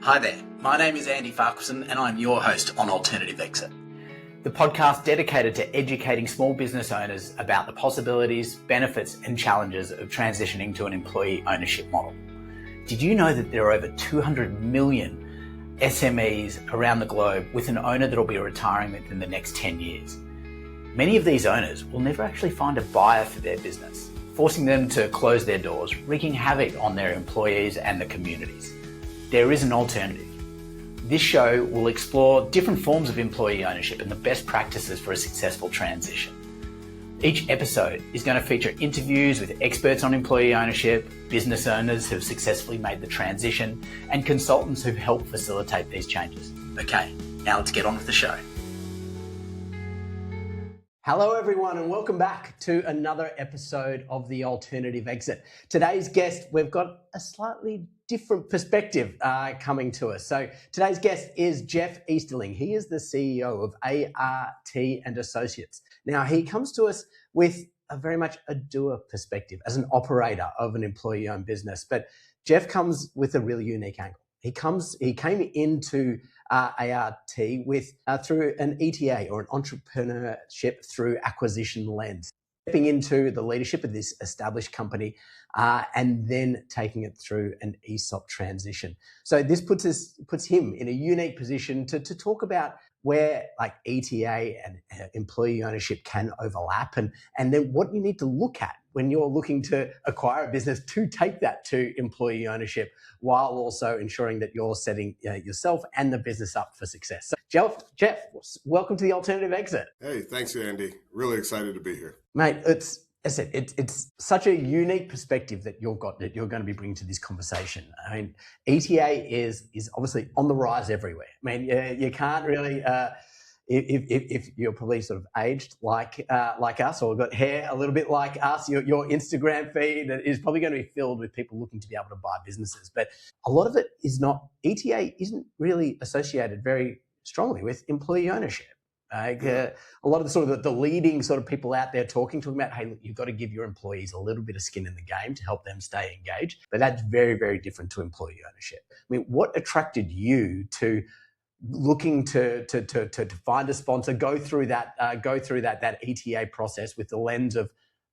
Hi there, my name is Andy Farquharson and I'm your host on Alternative Exit, the podcast dedicated to educating small business owners about the possibilities, benefits and challenges of transitioning to an employee ownership model. Did you know that there are over 200 million SMEs around the globe with an owner that will be retiring within the next 10 years? Many of these owners will never actually find a buyer for their business, forcing them to close their doors, wreaking havoc on their employees and the communities. There is an alternative. This show will explore different forms of employee ownership and the best practices for a successful transition. Each episode is going to feature interviews with experts on employee ownership, business owners who've successfully made the transition, and consultants who've helped facilitate these changes. Okay, now let's get on with the show. Hello everyone and welcome back to another episode of The Alternative Exit. Today's guest, we've got a slightly different perspective coming to us. So today's guest is Jeff Easterling. He is the CEO of ART and Associates. Now he comes to us with a very much a doer perspective as an operator of an employee-owned business. But Jeff comes with a really unique angle. He came into ART with through an ETA or an entrepreneurship through acquisition lens, stepping into the leadership of this established company and then taking it through an ESOP transition. So this puts him in a unique position to talk about where like ETA and employee ownership can overlap and then what you need to look at when you're looking to acquire a business to take that to employee ownership while also ensuring that you're setting yourself and the business up for success. So Jeff, welcome to The Alternative Exit. Hey, thanks, Andy. Really excited to be here. Mate, it's such a unique perspective that you're going to be bringing to this conversation. I mean, ETA is obviously on the rise everywhere. I mean, you can't really, if you're probably sort of aged like us or got hair a little bit like us, your Instagram feed is probably going to be filled with people looking to be able to buy businesses. But a lot of it is not. ETA isn't really associated very strongly with employee ownership. A lot of the sort of the leading sort of people out there talking about, hey, look, you've got to give your employees a little bit of skin in the game to help them stay engaged. But that's very, very different to employee ownership. I mean, what attracted you to looking to find a sponsor, go through that ETA process with the lens of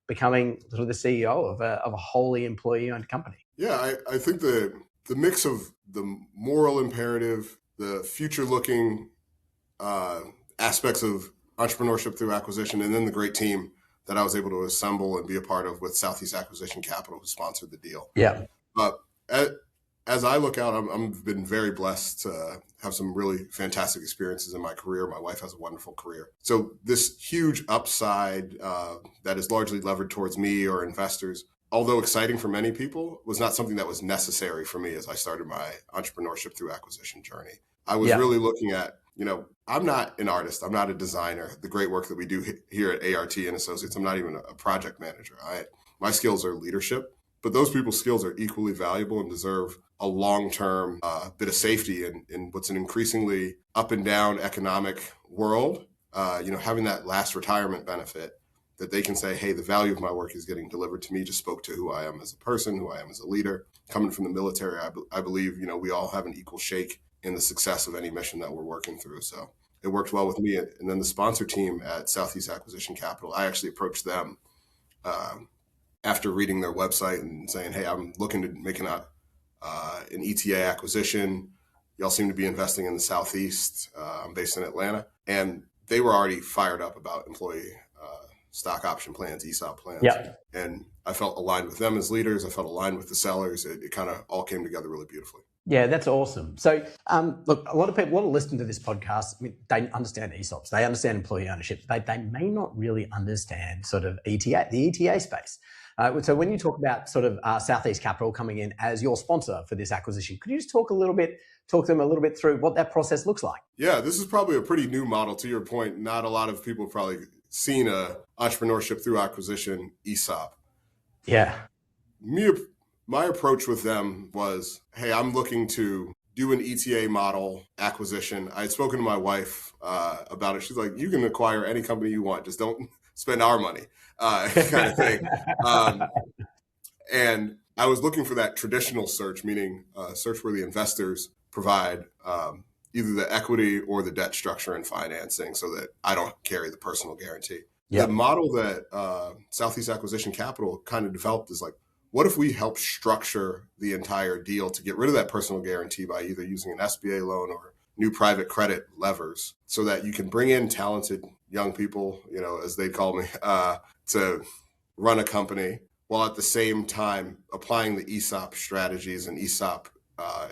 becoming sort of the CEO of a wholly employee-owned company? Yeah, I think the mix of the moral imperative, the future-looking aspects of entrepreneurship through acquisition, and then the great team that I was able to assemble and be a part of with Southeast Acquisition Capital, who sponsored the deal. Yeah. But as I look out, I've been very blessed to have some really fantastic experiences in my career. My wife has a wonderful career. So this huge upside that is largely levered towards me or investors, although exciting for many people, was not something that was necessary for me as I started my entrepreneurship through acquisition journey. I was really looking at, I'm not an artist. I'm not a designer. The great work that we do here at ART and Associates, I'm not even a project manager. My skills are leadership, but those people's skills are equally valuable and deserve a long-term bit of safety in what's an increasingly up and down economic world. Having that last retirement benefit that they can say, hey, the value of my work is getting delivered to me, just spoke to who I am as a person, who I am as a leader. Coming from the military, I believe, we all have an equal shake in the success of any mission that we're working through. So it worked well with me. And then the sponsor team at Southeast Acquisition Capital, I actually approached them after reading their website and saying, hey, I'm looking to make an ETA acquisition. Y'all seem to be investing in the Southeast. I'm based in Atlanta. And they were already fired up about employee stock option plans, ESOP plans. Yeah. And I felt aligned with them as leaders. I felt aligned with the sellers. It kind of all came together really beautifully. Yeah, that's awesome. So, look, a lot of people listen to this podcast. I mean, they understand ESOPs, they understand employee ownership. They may not really understand sort of ETA, the ETA space. So when you talk about sort of Southeast Capital coming in as your sponsor for this acquisition, could you just talk to them a little bit through what that process looks like? Yeah, this is probably a pretty new model. To your point, not a lot of people have probably seen a entrepreneurship through acquisition ESOP. Yeah. My approach with them was, hey, I'm looking to do an ETA model acquisition. I had spoken to my wife about it. She's like, you can acquire any company you want, just don't spend our money, kind of thing. And I was looking for that traditional search, meaning search where the investors provide either the equity or the debt structure and financing so that I don't carry the personal guarantee. Yep. The model that Southeast Acquisition Capital kind of developed is like, what if we help structure the entire deal to get rid of that personal guarantee by either using an SBA loan or new private credit levers so that you can bring in talented young people, as they call me, to run a company while at the same time applying the ESOP strategies and ESOP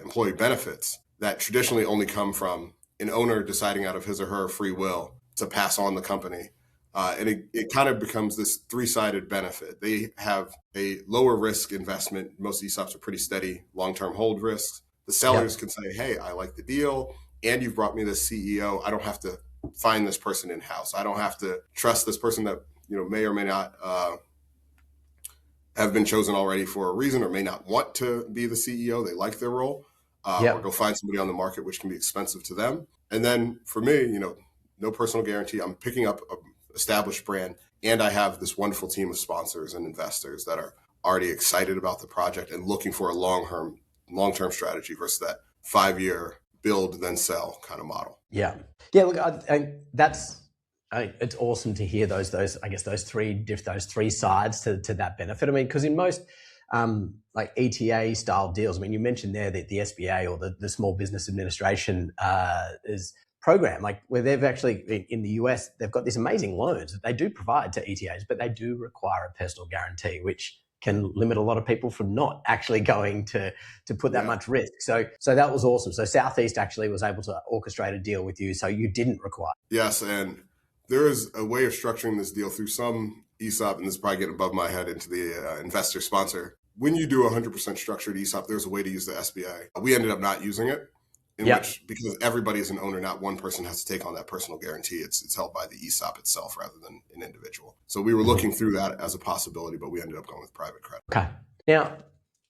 employee benefits that traditionally only come from an owner deciding out of his or her free will to pass on the company. And it kind of becomes this three-sided benefit. They have a lower risk investment. Most ESOPs are pretty steady long-term hold risks. The sellers can say, hey, I like the deal, and you've brought me this CEO. I don't have to find this person in-house. I don't have to trust this person that may or may not have been chosen already for a reason or may not want to be the CEO. They like their role. Or go find somebody on the market, which can be expensive to them. And then for me, no personal guarantee. I'm picking up a established brand, and I have this wonderful team of sponsors and investors that are already excited about the project and looking for a long-term strategy versus that 5-year build then sell kind of model. Yeah. Look, it's awesome to hear those three sides to that benefit. I mean, because in most like ETA style deals, I mean, you mentioned there that the SBA or the Small Business Administration is program, like where they've actually, in the US, they've got these amazing loans that they do provide to ETAs, but they do require a personal guarantee, which can limit a lot of people from not actually going to put that much risk. So that was awesome. So Southeast actually was able to orchestrate a deal with you, so you didn't require. Yes, and there is a way of structuring this deal through some ESOP, and this is probably getting above my head into the investor sponsor. When you do 100% structured ESOP, there's a way to use the SBA. We ended up not using it. Which, because everybody is an owner, not one person has to take on that personal guarantee. It's held by the ESOP itself rather than an individual. So we were looking through that as a possibility, but we ended up going with private credit. Okay. Now,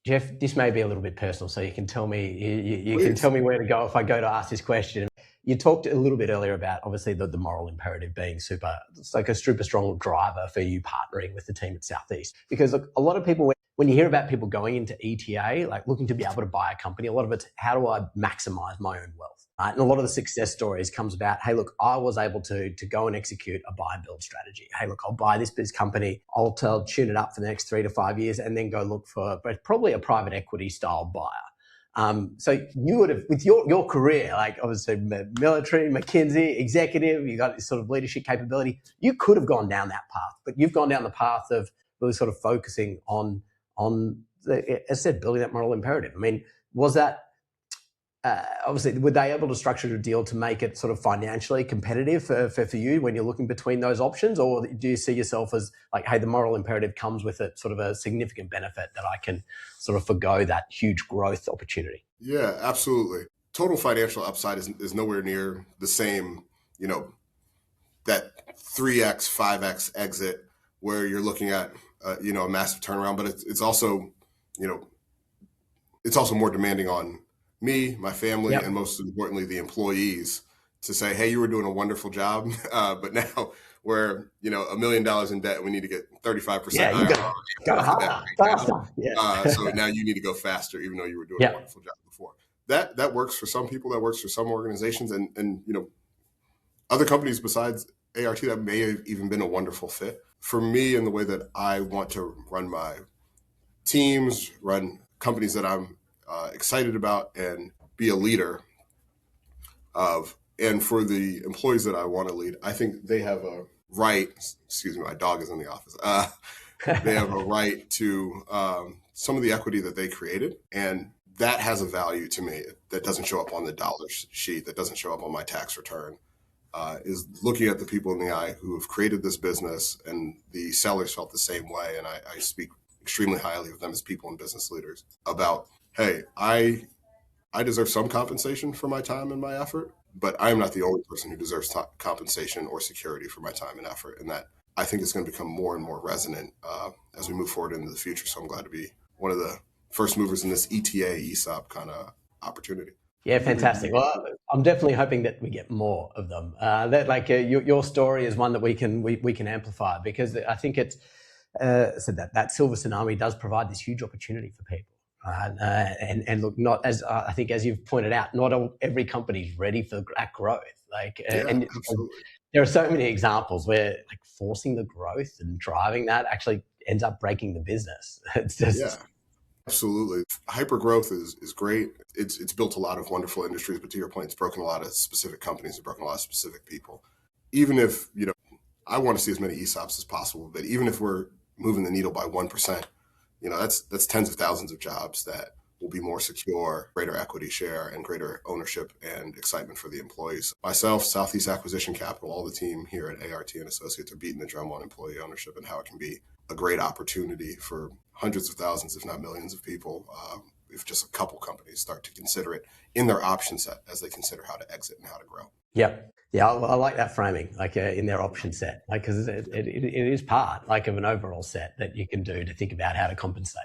Jeff, this may be a little bit personal, so you can tell me you can tell me where to go if I go to ask this question. You talked a little bit earlier about obviously the moral imperative being it's like a super strong driver for you partnering with the team at Southeast. Because look, a lot of people, when you hear about people going into ETA, like looking to be able to buy a company, a lot of it's how do I maximize my own wealth? And a lot of the success stories comes about, hey, look, I was able to go and execute a buy and build strategy. Hey, look, I'll buy this company, I'll tune it up for the next 3 to 5 years and then go look for probably a private equity style buyer. So you would have, with your career, like obviously military, McKinsey, executive, you got this sort of leadership capability, you could have gone down that path, but you've gone down the path of really sort of focusing on as I said, building that moral imperative. I mean, was that, obviously, were they able to structure a deal to make it sort of financially competitive for you when you're looking between those options? Or do you see yourself as like, hey, the moral imperative comes with it sort of a significant benefit that I can sort of forgo that huge growth opportunity? Yeah, absolutely. Total financial upside is nowhere near the same, that 3x, 5x exit where you're looking at, a massive turnaround, but it's also, it's also more demanding on me, my family, and most importantly, the employees to say, hey, you were doing a wonderful job, but now we're, $1 million in debt. We need to get 35%. Yeah, you go faster. So now you need to go faster, even though you were doing a wonderful job before. That works for some people. That works for some organizations, and other companies besides ART that may have even been a wonderful fit. For me, in the way that I want to run my teams, run companies that I'm excited about, and be a leader of, and for the employees that I want to lead, I think they have a right, excuse me, my dog is in the office. They have a right to some of the equity that they created. And that has a value to me that doesn't show up on the dollar sheet, that doesn't show up on my tax return. Is looking at the people in the eye who have created this business, and the sellers felt the same way. And I speak extremely highly of them as people and business leaders about, hey, I deserve some compensation for my time and my effort, but I am not the only person who deserves compensation or security for my time and effort. And that I think is going to become more and more resonant as we move forward into the future. So I'm glad to be one of the first movers in this ETA ESOP kind of opportunity. Yeah, fantastic. Well, I'm definitely hoping that we get more of them. Your story is one that we can amplify, because I think it's said that silver tsunami does provide this huge opportunity for people. And look, not as I think, as you've pointed out, not every company's ready for that growth. Yeah, And absolutely. there are so many examples where like forcing the growth and driving that actually ends up breaking the business. It's Yeah, just absolutely. Hyper growth is great. It's built a lot of wonderful industries, but to your point, it's broken a lot of specific companies, it's broken a lot of specific people. Even if, I want to see as many ESOPs as possible, but even if we're moving the needle by 1%, that's tens of thousands of jobs that will be more secure, greater equity share, and greater ownership and excitement for the employees. Myself, Southeast Acquisition Capital, all the team here at ART and Associates are beating the drum on employee ownership and how it can be a great opportunity for hundreds of thousands, if not millions of people, if just a couple companies start to consider it in their option set as they consider how to exit and how to grow. Yep. Yeah, I like that framing, in their option set, because it is part of an overall set that you can do to think about how to compensate.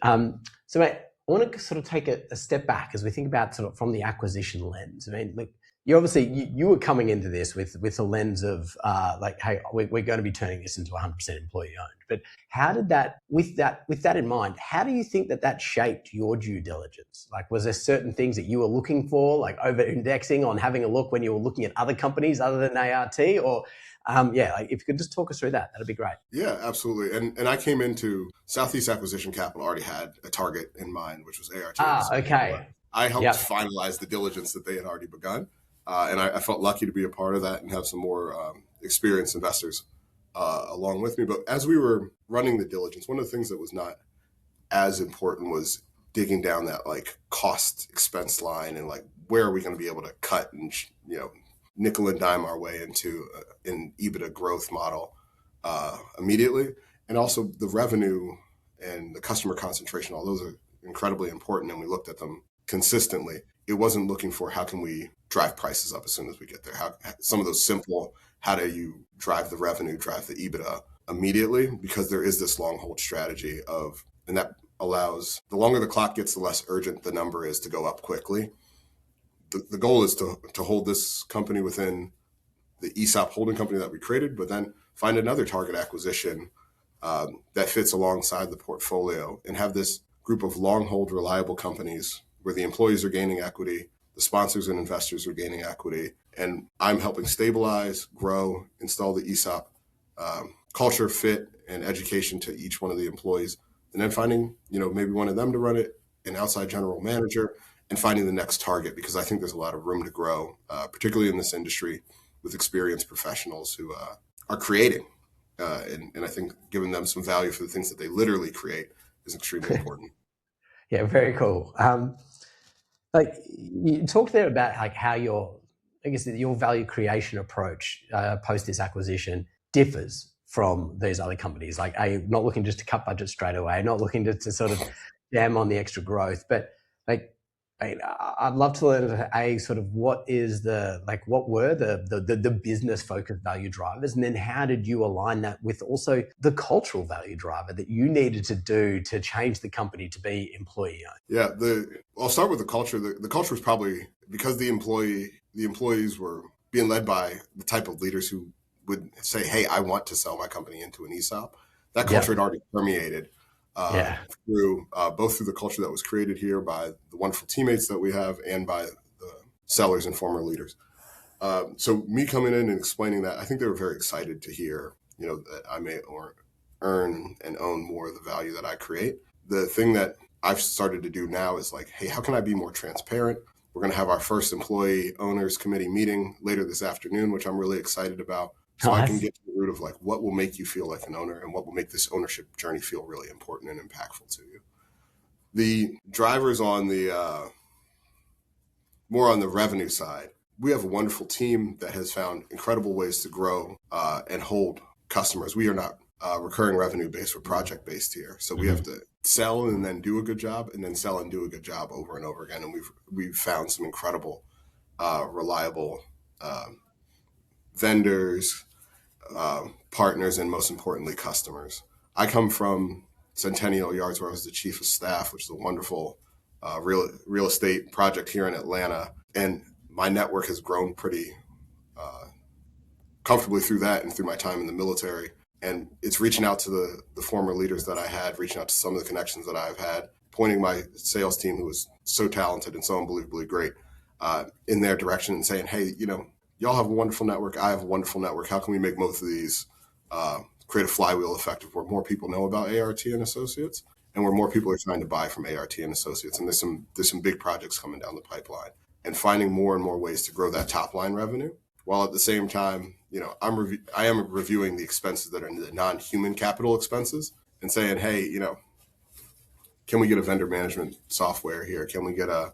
So, mate, I want to sort of take a step back as we think about sort of from the acquisition lens. I mean, look, you obviously you were coming into this with a lens of hey, we're going to be turning this into 100% employee owned. But how did that, with that in mind, how do you think that shaped your due diligence? Like, was there certain things that you were looking for, like over indexing on having a look when you were looking at other companies other than ART, or if you could just talk us through that, that'd be great. Yeah, absolutely. And I came into Southeast Acquisition Capital already had a target in mind, which was ART. Okay. I helped finalize the diligence that they had already begun. And I felt lucky to be a part of that and have some more experienced investors along with me. But as we were running the diligence, one of the things that was not as important was digging down that cost expense line and where are we going to be able to cut and nickel and dime our way into an EBITDA growth model immediately. And also the revenue and the customer concentration, all those are incredibly important. And we looked at them consistently. It wasn't looking for how can we drive prices up as soon as we get there. Some of those simple, how do you drive the revenue, drive the EBITDA immediately? Because there is this long hold strategy and that allows, the longer the clock gets, the less urgent the number is to go up quickly. The goal is to hold this company within the ESOP holding company that we created, but then find another target acquisition that fits alongside the portfolio and have this group of long hold reliable companies where the employees are gaining equity, the sponsors and investors are gaining equity, and I'm helping stabilize, grow, install the ESOP culture, fit, and education to each one of the employees, and then finding, maybe one of them to run it, an outside general manager, and finding the next target, because I think there's a lot of room to grow, particularly in this industry with experienced professionals who are creating. And I think giving them some value for the things that they literally create is extremely important. Yeah, very cool. You talked there about how your value creation approach post this acquisition differs from these other companies. Not looking just to cut budget straight away, not looking to sort of jam on the extra growth, but I'd love to learn sort of what were the business focused value drivers, and then how did you align that with also the cultural value driver that you needed to do to change the company to be employee owned? Yeah, I'll start with the culture. The culture was probably because the employees were being led by the type of leaders who would say, "Hey, I want to sell my company into an ESOP." That culture had already permeated. Through both through the culture that was created here by the wonderful teammates that we have and by the sellers and former leaders. So me coming in and explaining that, I think they were very excited to hear, that I may earn and own more of the value that I create. The thing that I've started to do now is hey, how can I be more transparent? We're going to have our first employee owners committee meeting later this afternoon, which I'm really excited about. So I can get to the root of what will make you feel like an owner and what will make this ownership journey feel really important and impactful to you. The drivers on the more on the revenue side, we have a wonderful team that has found incredible ways to grow and hold customers. We are not recurring revenue based, we're project based here. So we have to sell and then do a good job, and then sell and do a good job over and over again. And we've found some incredible, reliable vendors, partners, and most importantly, customers. I come from Centennial Yards, where I was the chief of staff, which is a wonderful real estate project here in Atlanta. And my network has grown pretty comfortably through that and through my time in the military. And it's reaching out to the former leaders that I had, reaching out to some of the connections that I've had, pointing my sales team, who was so talented and so unbelievably great, in their direction and saying, hey, y'all have a wonderful network. I have a wonderful network. How can we make both of these create a flywheel effect where more people know about ART and Associates and where more people are trying to buy from ART and Associates? And there's some big projects coming down the pipeline, and finding more and more ways to grow that top line revenue, while at the same time, I am reviewing the expenses that are the non-human capital expenses and saying, hey, can we get a vendor management software here? Can we get a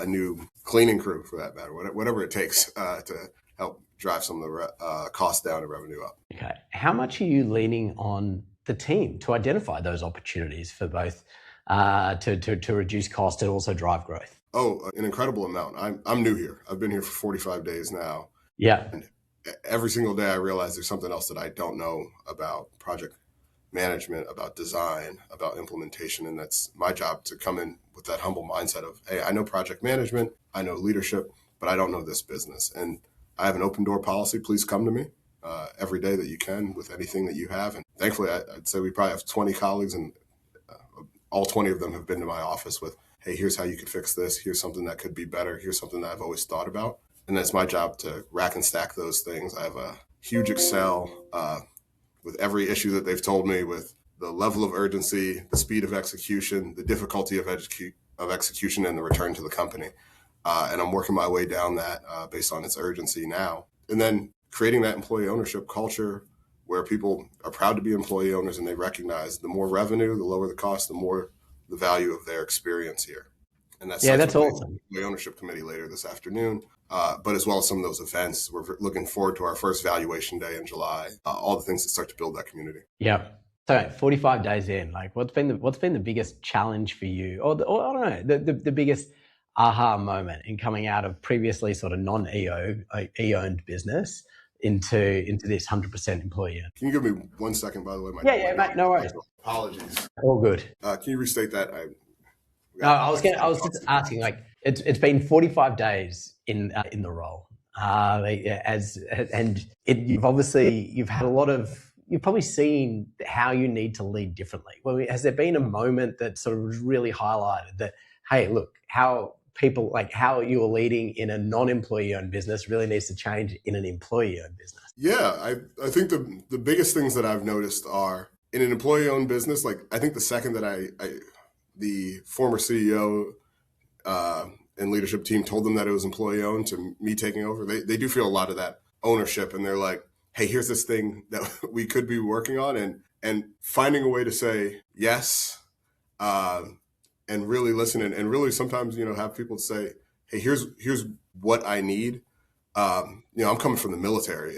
new cleaning crew, for that matter, whatever it takes to help drive some of the costs down and revenue up. Okay. How much are you leaning on the team to identify those opportunities for both to reduce cost and also drive growth? Oh, an incredible amount. I'm new here. I've been here for 45 days now. Yeah. And every single day I realize there's something else that I don't know about project management, about design, about implementation. And that's my job, to come in with that humble mindset of, hey, I know project management, I know leadership, but I don't know this business. And I have an open door policy. Please come to me every day that you can with anything that you have. And thankfully, I'd say we probably have 20 colleagues, and all 20 of them have been to my office with, hey, here's how you could fix this. Here's something that could be better. Here's something that I've always thought about. And that's my job to rack and stack those things. I have a huge Excel with every issue that they've told me, with the level of urgency, the speed of execution, the difficulty of execution, and the return to the company. And I'm working my way down that based on its urgency now. And then creating that employee ownership culture where people are proud to be employee owners, and they recognize the more revenue, the lower the cost, the more the value of their experience here. And that's awesome. The ownership committee later this afternoon, but as well as some of those events. We're looking forward to our first valuation day in July. All the things that start to build that community. Yeah. So 45 days in, like what's been the biggest challenge for you, or I don't know, the biggest aha moment in coming out of previously sort of non-owned business into this 100% employee? Can you give me 1 second, by the way? Yeah, mate, no worries. Apologies. All good. Can you restate that? I was just asking, like, it's been 45 days in the role, you've probably seen how you need to lead differently. Well, has there been a moment that sort of really highlighted that, hey, look, how you are leading in a non-employee owned business really needs to change in an employee owned business? Yeah, I think the biggest things that I've noticed are in an employee owned business. Like, I think the second that the former CEO and leadership team told them that it was employee owned to me taking over, they do feel a lot of that ownership, and they're like, hey, here's this thing that we could be working on, and finding a way to say yes, and really listen, and really sometimes, have people say, hey, here's what I need. I'm coming from the military.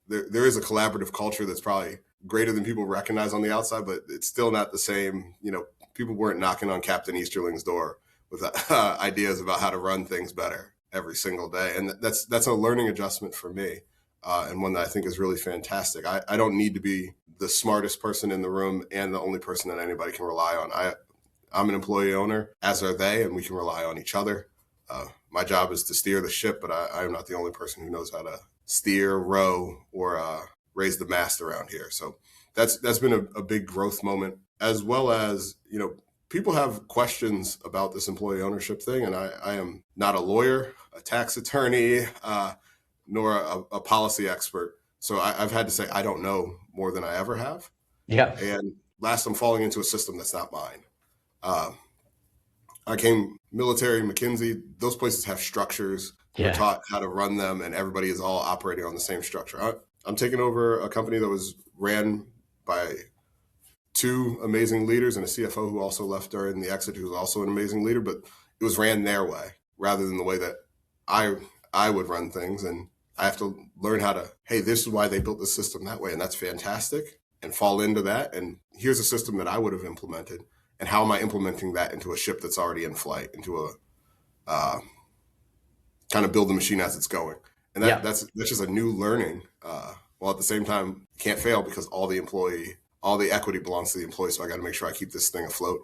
There is a collaborative culture that's probably greater than people recognize on the outside, but it's still not the same. People weren't knocking on Captain Easterling's door with ideas about how to run things better every single day. And that's a learning adjustment for me, and one that I think is really fantastic. I don't need to be the smartest person in the room and the only person that anybody can rely on. I'm an employee owner, as are they, and we can rely on each other. My job is to steer the ship, but I am not the only person who knows how to steer, row, or raise the mast around here. So that's been a big growth moment, as well as, people have questions about this employee ownership thing, and I am not a lawyer, a tax attorney, nor a policy expert. So I've had to say I don't know more than I ever have. Yeah. And last, I'm falling into a system that's not mine. I came military, McKinsey, those places have structures. Yeah. We're taught how to run them, and everybody is all operating on the same structure. I'm taking over a company that was ran by two amazing leaders and a CFO who also left during the exit, who was also an amazing leader, but it was ran their way rather than the way that I would run things. And I have to learn how to, hey, this is why they built the system that way, and that's fantastic, and fall into that. And here's a system that I would have implemented, and how am I implementing that into a ship that's already in flight, into a kind of build the machine as it's going. And that's just a new learning, while at the same time can't fail, because all the equity belongs to the employee. So I got to make sure I keep this thing afloat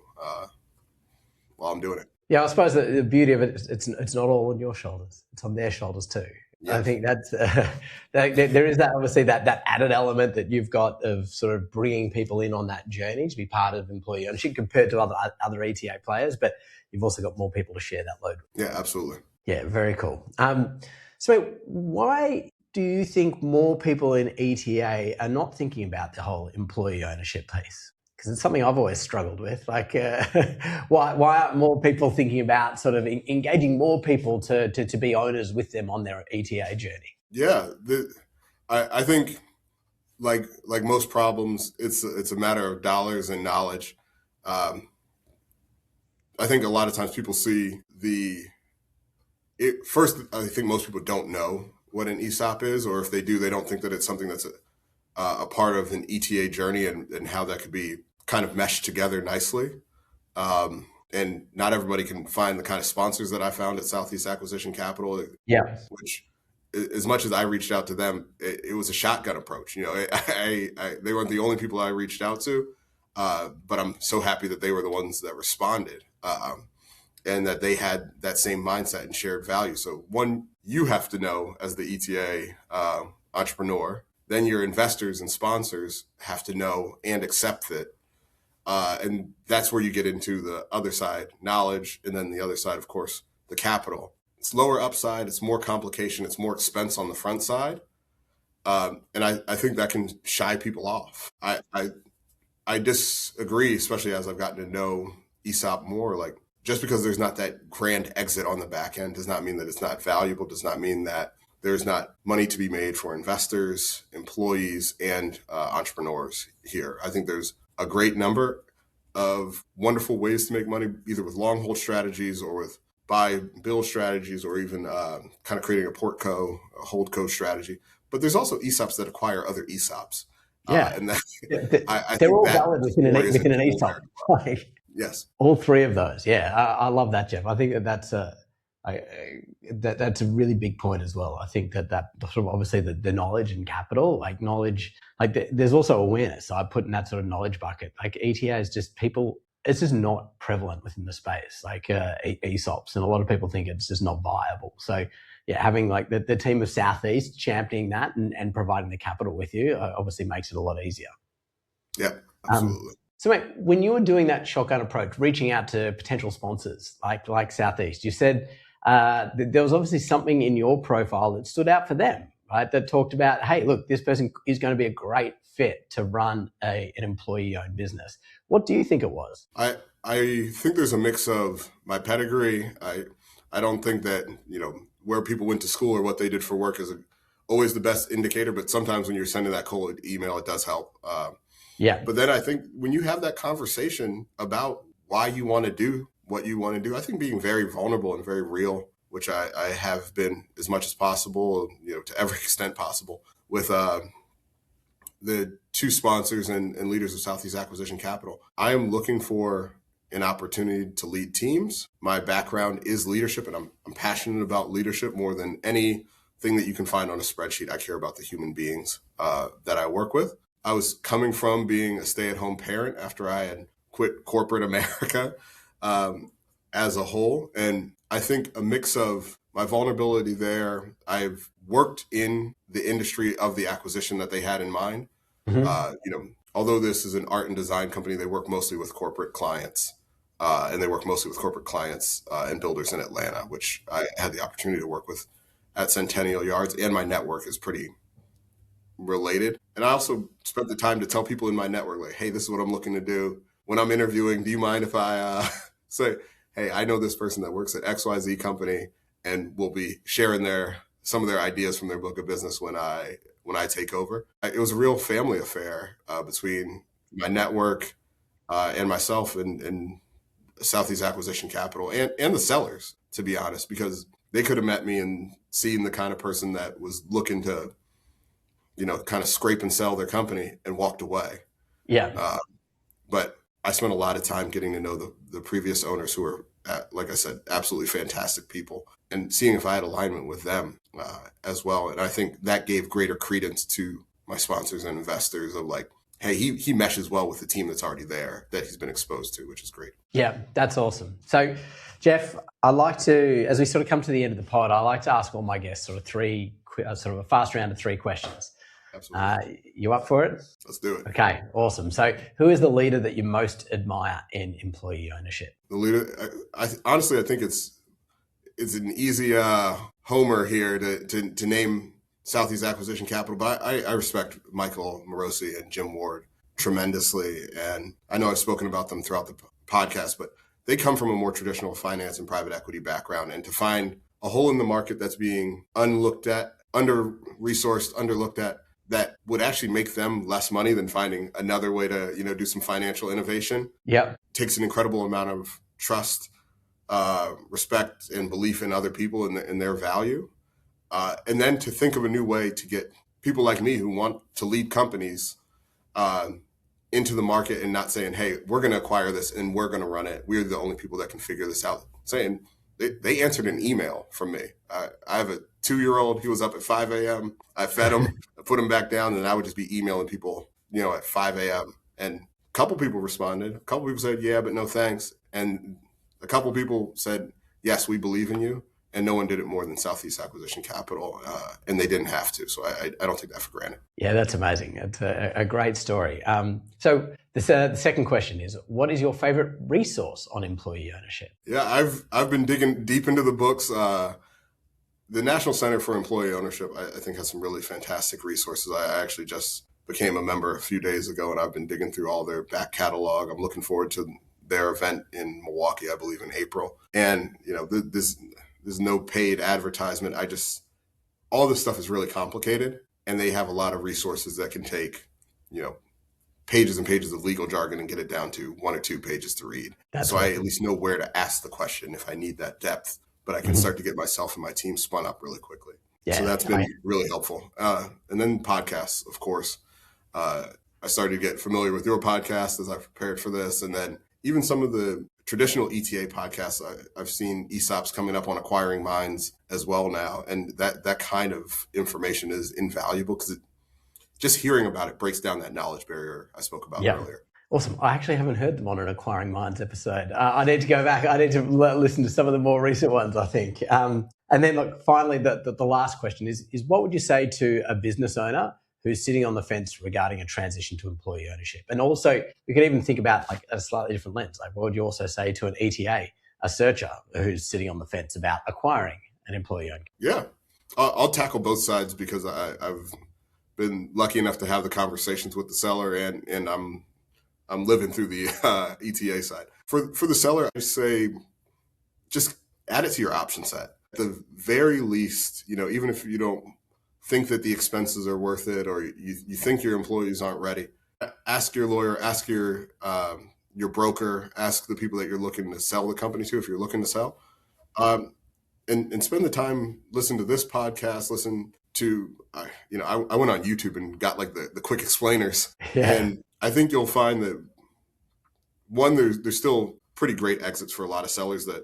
while I'm doing it. Yeah, I suppose the beauty of it, it's not all on your shoulders. It's on their shoulders too. I Yes. think that's there is that obviously that added element that you've got of sort of bringing people in on that journey to be part of employee ownership compared to other ETA players, but you've also got more people to share that load. Yeah, absolutely. Yeah, very cool. So why do you think more people in ETA are not thinking about the whole employee ownership piece? Because it's something I've always struggled with. Like, why aren't more people thinking about sort of engaging more people to be owners with them on their ETA journey? Yeah, I think like most problems, it's a matter of dollars and knowledge. I think a lot of times people see first. I think most people don't know what an ESOP is, or if they do, they don't think that it's something that's a part of an ETA journey and how that could be kind of meshed together nicely. And not everybody can find the kind of sponsors that I found at Southeast Acquisition Capital. Yeah. Which, as much as I reached out to them, it was a shotgun approach. You know, they weren't the only people I reached out to, but I'm so happy that they were the ones that responded, and that they had that same mindset and shared value. So one, you have to know as the ETA entrepreneur, then your investors and sponsors have to know and accept it. And that's where you get into the other side, knowledge, and then the other side, of course, the capital. It's lower upside, it's more complication, it's more expense on the front side. And I think that can shy people off. I disagree, especially as I've gotten to know ESOP more. Like, just because there's not that grand exit on the back end does not mean that it's not valuable, does not mean that there's not money to be made for investors, employees, and entrepreneurs here. I think there's a great number of wonderful ways to make money, either with long hold strategies or with buy build strategies, or even kind of creating a portco, a holdco strategy. But there's also ESOPs that acquire other ESOPs. Yeah, and that, I they're all valid within an ESOP. Yes, all three of those. Yeah, I love that, Jeff. I think that's that's a really big point as well. I think that sort of obviously the knowledge and capital, like knowledge, like there's also awareness. So I put in that sort of knowledge bucket. Like ETA is just people. It's just not prevalent within the space, like ESOPs, and a lot of people think it's just not viable. So yeah, having like the team of Southeast championing that and providing the capital with you obviously makes it a lot easier. Yeah, absolutely. So mate, when you were doing that shotgun approach, reaching out to potential sponsors like Southeast, you said there was obviously something in your profile that stood out for them, right? That talked about, hey, look, this person is going to be a great fit to run an employee-owned business. What do you think it was? I think there's a mix of my pedigree. I don't think that, where people went to school or what they did for work is always the best indicator, but sometimes when you're sending that cold email, it does help. Yeah. But then I think when you have that conversation about why you want to do what you want to do, I think being very vulnerable and very real, which I have been as much as possible, to every extent possible, with the two sponsors and leaders of Southeast Acquisition Capital. I am looking for an opportunity to lead teams. My background is leadership, and I'm passionate about leadership more than anything that you can find on a spreadsheet. I care about the human beings that I work with. I was coming from being a stay-at-home parent after I had quit corporate America as a whole. And I think a mix of my vulnerability there, I've worked in the industry of the acquisition that they had in mind. Mm-hmm. Although this is an art and design company, they work mostly with corporate clients. And they work mostly with corporate clients and builders in Atlanta, which I had the opportunity to work with at Centennial Yards. And my network is pretty related. And I also spent the time to tell people in my network, like, hey, this is what I'm looking to do. When I'm interviewing, do you mind if I say, hey, I know this person that works at XYZ company and will be sharing some of their ideas from their book of business when I take over. It was a real family affair between my network and myself and Southeast Acquisition Capital and the sellers, to be honest, because they could have met me and seen the kind of person that was looking to kind of scrape and sell their company and walked away. Yeah. But I spent a lot of time getting to know the previous owners who were, like I said, absolutely fantastic people, and seeing if I had alignment with them as well. And I think that gave greater credence to my sponsors and investors of like, hey, he meshes well with the team that's already there that he's been exposed to, which is great. Yeah, that's awesome. So Jeff, I like to, as we sort of come to the end of the pod, I like to ask all my guests sort of a fast round of 3 questions. Absolutely. You up for it? Let's do it. Okay, awesome. So who is the leader that you most admire in employee ownership? The leader, honestly, I think it's an easy homer here to name Southeast Acquisition Capital, but I respect Michael Morosi and Jim Ward tremendously. And I know I've spoken about them throughout the podcast, but they come from a more traditional finance and private equity background. And to find a hole in the market that's being unlooked at, under-resourced, underlooked at, that would actually make them less money than finding another way to, do some financial innovation. Yep. Takes an incredible amount of trust, respect, and belief in other people and their value. And then to think of a new way to get people like me who want to lead companies into the market and not saying, hey, we're going to acquire this and we're going to run it. We're the only people that can figure this out. Saying they answered an email from me. I have a 2-year-old. He was up at 5 a.m. I fed him, I put him back down, and I would just be emailing people, at 5 a.m. And a couple people responded. A couple people said, yeah, but no thanks. And a couple people said, yes, we believe in you. And no one did it more than Southeast Acquisition Capital, and they didn't have to. So I don't take that for granted. Yeah, that's amazing. It's a great story. So the second question is, what is your favorite resource on employee ownership? Yeah, I've been digging deep into the books. The National Center for Employee Ownership, I think, has some really fantastic resources. I actually just became a member a few days ago, and I've been digging through all their back catalog. I'm looking forward to their event in Milwaukee, I believe, in April. And, there's no paid advertisement. All this stuff is really complicated, and they have a lot of resources that can take, pages and pages of legal jargon and get it down to 1 or 2 pages to read. So I at least know where to ask the question if I need that depth, but I can start to get myself and my team spun up really quickly. Yeah, so that's been really helpful. And then podcasts, of course. I started to get familiar with your podcast as I prepared for this, and then even some of the traditional ETA podcasts, I've seen ESOPs coming up on acquiring minds as well now. And that kind of information is invaluable because just hearing about it breaks down that knowledge barrier I spoke about earlier. Awesome. I actually haven't heard them on an Acquiring Minds episode. I need to go back. I need to listen to some of the more recent ones, I think. And then look, finally, the last question is what would you say to a business owner who's sitting on the fence regarding a transition to employee ownership? And also, we could even think about like a slightly different lens. Like, what would you also say to an ETA, a searcher who's sitting on the fence about acquiring an employee owner? Yeah, I'll tackle both sides because I've been lucky enough to have the conversations with the seller, and I'm living through the ETA side. For the seller, I say just add it to your option set. At the very least, even if you don't think that the expenses are worth it, or you think your employees aren't ready, ask your lawyer, ask your broker, ask the people that you're looking to sell the company to if you're looking to sell, and spend the time, listen to this podcast, listen to, I went on YouTube and got like the quick explainers. Yeah. And I think you'll find that one, there's still pretty great exits for a lot of sellers that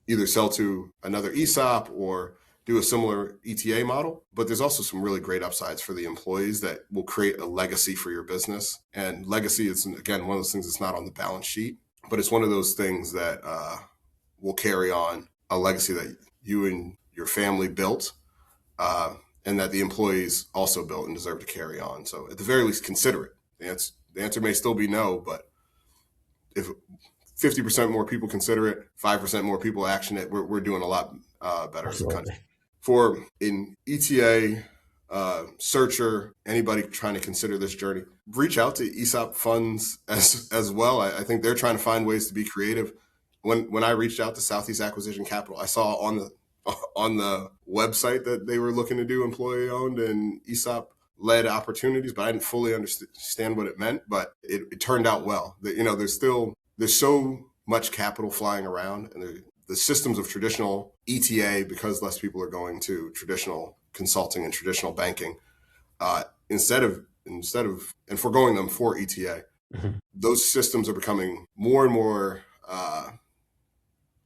either sell to another ESOP or do a similar ETA model, but there's also some really great upsides for the employees that will create a legacy for your business. And legacy is, again, one of those things that's not on the balance sheet, but it's one of those things that will carry on a legacy that you and your family built, and that the employees also built and deserve to carry on. So at the very least, consider it. The answer may still be no, but if 50% more people consider it, 5% more people action it, we're doing a lot better as a country. For an ETA searcher, anybody trying to consider this journey, reach out to ESOP funds as well. I think they're trying to find ways to be creative. When I reached out to Southeast Acquisition Capital, I saw on the website that they were looking to do employee-owned and ESOP-led opportunities, but I didn't fully understand what it meant. But it turned out well. There's so much capital flying around, and the systems of traditional ETA, because less people are going to traditional consulting and traditional banking, instead of and foregoing them for ETA, those systems are becoming more and more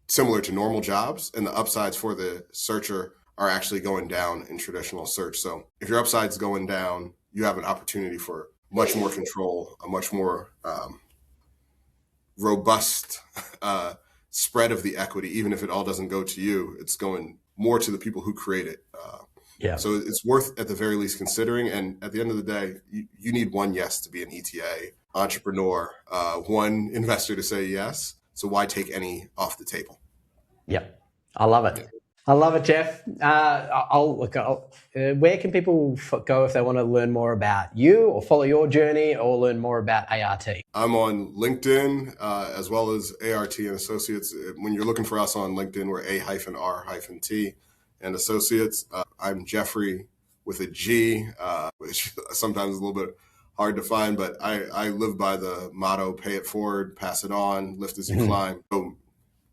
similar to normal jobs, and the upsides for the searcher are actually going down in traditional search. So if your upside's going down, you have an opportunity for much more control, a much more robust spread of the equity. Even if it all doesn't go to you, it's going more to the people who create it. So it's worth at the very least considering. And at the end of the day, you need one yes to be an ETA entrepreneur, one investor to say yes. So why take any off the table? Yep. I love it. Yeah. I love it, Jeff. Where can people go if they want to learn more about you or follow your journey or learn more about ART? I'm on LinkedIn as well as ART and Associates. When you're looking for us on LinkedIn, we're A-R-T and Associates. I'm Geoffrey with a G, which sometimes is a little bit hard to find, but I live by the motto, pay it forward, pass it on, lift as you climb. So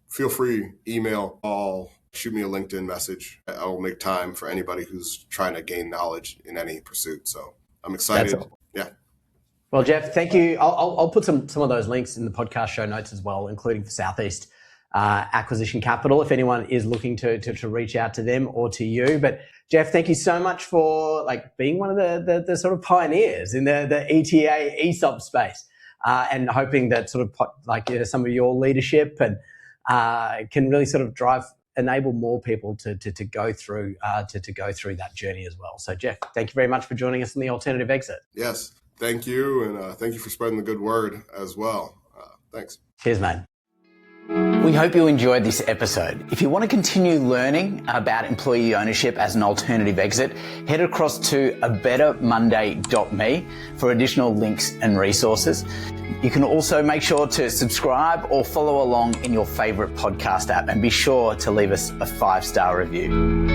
feel free, email, call, shoot me a LinkedIn message. I will make time for anybody who's trying to gain knowledge in any pursuit. So I'm excited. Yeah. Well, Jeff, thank you. I'll put some of those links in the podcast show notes as well, including for Southeast Acquisition Capital, if anyone is looking to reach out to them or to you. But Jeff, thank you so much for being one of the sort of pioneers in the ETA ESOP space, and hoping that sort of some of your leadership and can really sort of enable more people to go through that journey as well. So Jeff, thank you very much for joining us on the Alternative Exit. Yes, thank you, and thank you for spreading the good word as well. Thanks. Cheers, mate. We hope you enjoyed this episode. If you want to continue learning about employee ownership as an alternative exit, head across to abettermonday.me for additional links and resources. You can also make sure to subscribe or follow along in your favorite podcast app, and be sure to leave us a 5-star review.